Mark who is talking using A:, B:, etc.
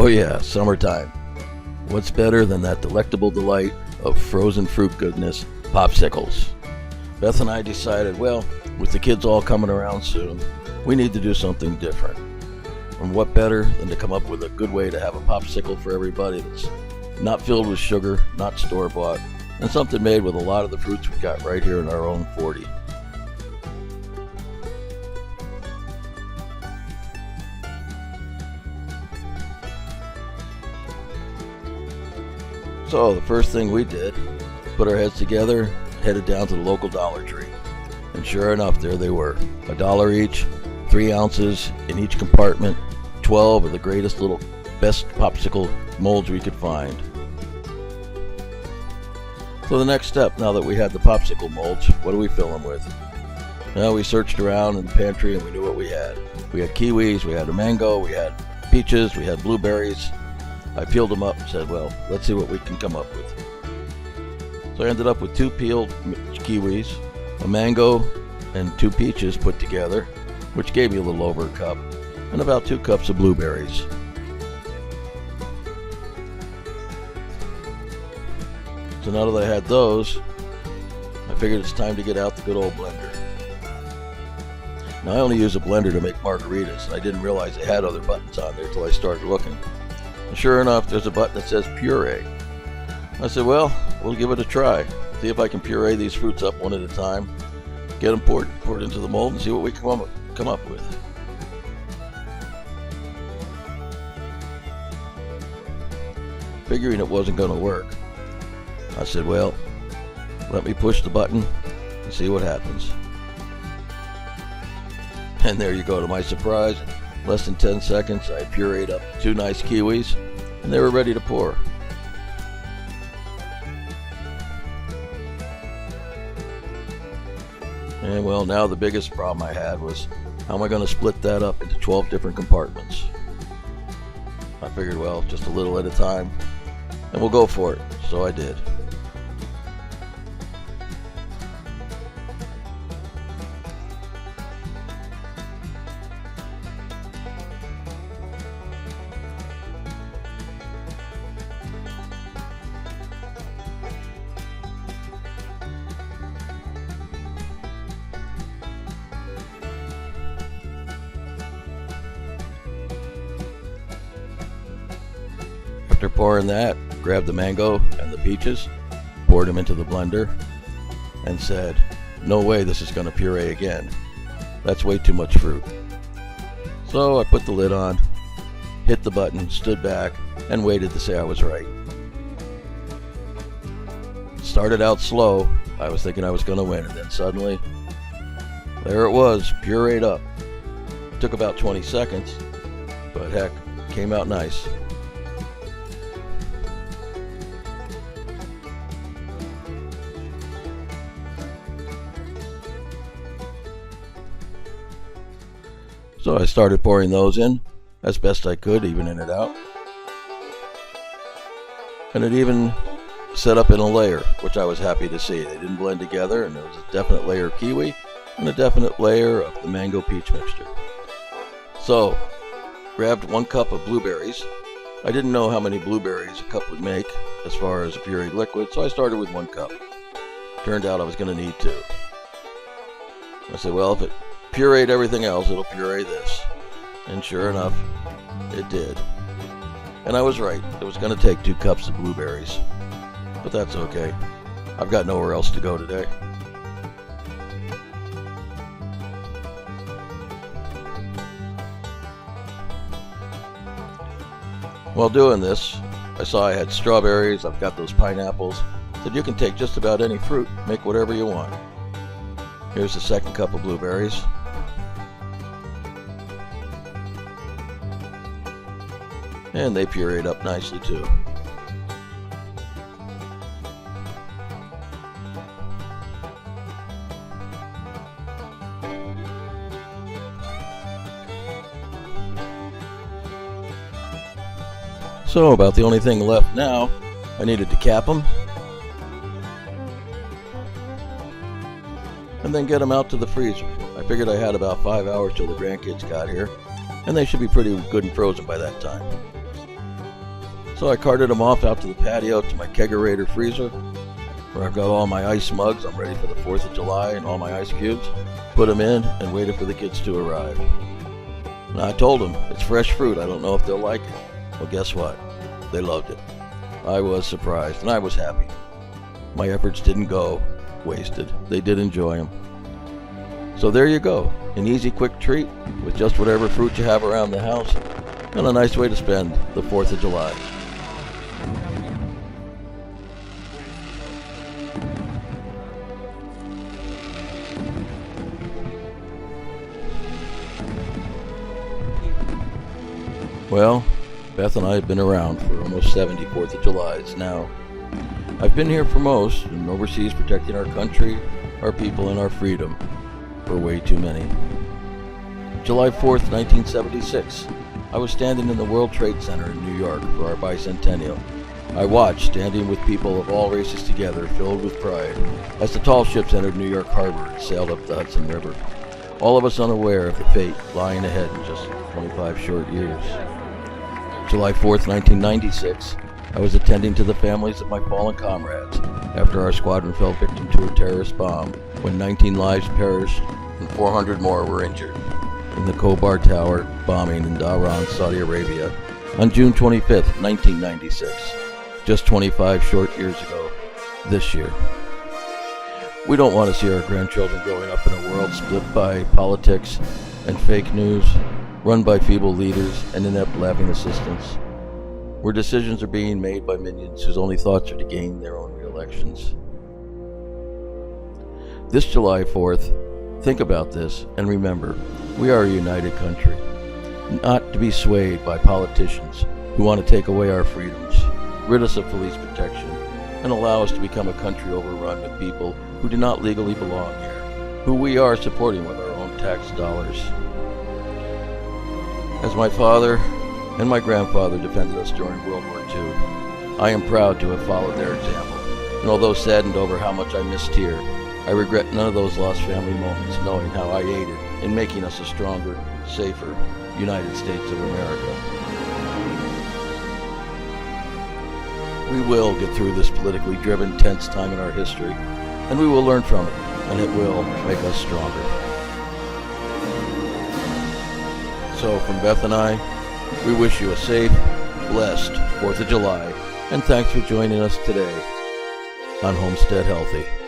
A: Oh yeah, summertime. What's better than that delectable delight of frozen fruit goodness, popsicles? Beth and I decided, well, with the kids all coming around soon, we need to do something different. And what better than to come up with a good way to have a popsicle for everybody that's not filled with sugar, not store-bought, and something made with a lot of the fruits we got right here in our own 40. So the first thing we did, put our heads together, headed down to the local Dollar Tree. And sure enough, there they were. $1 each, 3 ounces in each compartment, 12 of the greatest little best popsicle molds we could find. So the next step, now that we had the popsicle molds, what do we fill them with? Well, we searched around in the pantry and we knew what we had. We had kiwis, we had a mango, we had peaches, we had blueberries. I peeled them up and said, well, let's see what we can come up with. So I ended up with 2 peeled kiwis, a mango, and 2 peaches put together, which gave me a little over a cup, and about 2 cups of blueberries. So now that I had those, I figured it's time to get out the good old blender. Now I only use a blender to make margaritas, and I didn't realize they had other buttons on there until I started looking. And sure enough, there's a button that says puree. I said, well, we'll give it a try. See if I can puree these fruits up one at a time, get them poured into the mold, and see what we come up with. Figuring it wasn't going to work, I said, well, let me push the button and see what happens. And there you go, to my surprise, less than 10 seconds, I pureed up 2 nice kiwis, and they were ready to pour. And well, now the biggest problem I had was, how am I going to split that up into 12 different compartments? I figured, well, just a little at a time, and we'll go for it. So I did. After pouring that, grabbed the mango and the peaches, poured them into the blender, and said, no way this is going to puree again. That's way too much fruit. So I put the lid on, hit the button, stood back, and waited to say I was right. Started out slow. I was thinking I was going to win, and then suddenly, there it was, pureed up. Took about 20 seconds, but heck, came out nice. So I started pouring those in as best I could, evening it out. And it even set up in a layer, which I was happy to see. They didn't blend together, and there was a definite layer of kiwi and a definite layer of the mango peach mixture. So, grabbed 1 cup of blueberries. I didn't know how many blueberries a cup would make as far as a pureed liquid, so I started with 1 cup. Turned out I was going to need 2. I said, well, if it pureed everything else, it'll puree this. And sure enough, it did. And I was right. It was going to take 2 cups of blueberries. But that's okay. I've got nowhere else to go today. While doing this, I saw I had strawberries, I've got those pineapples. Said you can take just about any fruit, make whatever you want. Here's the 2nd cup of blueberries. And they pureed up nicely too. So about the only thing left now, I needed to cap them and then get them out to the freezer. I figured I had about 5 hours till the grandkids got here, and they should be pretty good and frozen by that time. So I carted them off out to the patio to my kegerator freezer, where I've got all my ice mugs. I'm ready for the 4th of July and all my ice cubes. Put them in and waited for the kids to arrive. And I told them, it's fresh fruit. I don't know if they'll like it. Well, guess what? They loved it. I was surprised and I was happy. My efforts didn't go wasted. They did enjoy them. So there you go. An easy, quick treat with just whatever fruit you have around the house, and a nice way to spend the 4th of July. Well, Beth and I have been around for almost 70 4th of Julys now. I've been here for most, and overseas protecting our country, our people, and our freedom for way too many. July 4th, 1976. I was standing in the World Trade Center in New York for our bicentennial. I watched, standing with people of all races together, filled with pride, as the tall ships entered New York Harbor and sailed up the Hudson River. All of us unaware of the fate lying ahead in just 25 short years. July 4th, 1996, I was attending to the families of my fallen comrades after our squadron fell victim to a terrorist bomb when 19 lives perished and 400 more were injured in the Khobar Tower bombing in Dhahran, Saudi Arabia on June 25th, 1996, just 25 short years ago this year. We don't want to see our grandchildren growing up in a world split by politics and fake news, run by feeble leaders and inept laughing assistants, where decisions are being made by minions whose only thoughts are to gain their own re-elections. This July 4th, think about this and remember, we are a united country, not to be swayed by politicians who want to take away our freedoms, rid us of police protection, and allow us to become a country overrun with people who do not legally belong here, who we are supporting with our own tax dollars. As my father and my grandfather defended us during World War II, I am proud to have followed their example, and although saddened over how much I missed here, I regret none of those lost family moments, knowing how I aided in making us a stronger, safer United States of America. We will get through this politically driven, tense time in our history, and we will learn from it, and it will make us stronger. So from Beth and I, we wish you a safe, blessed 4th of July, and thanks for joining us today on Homestead Healthy.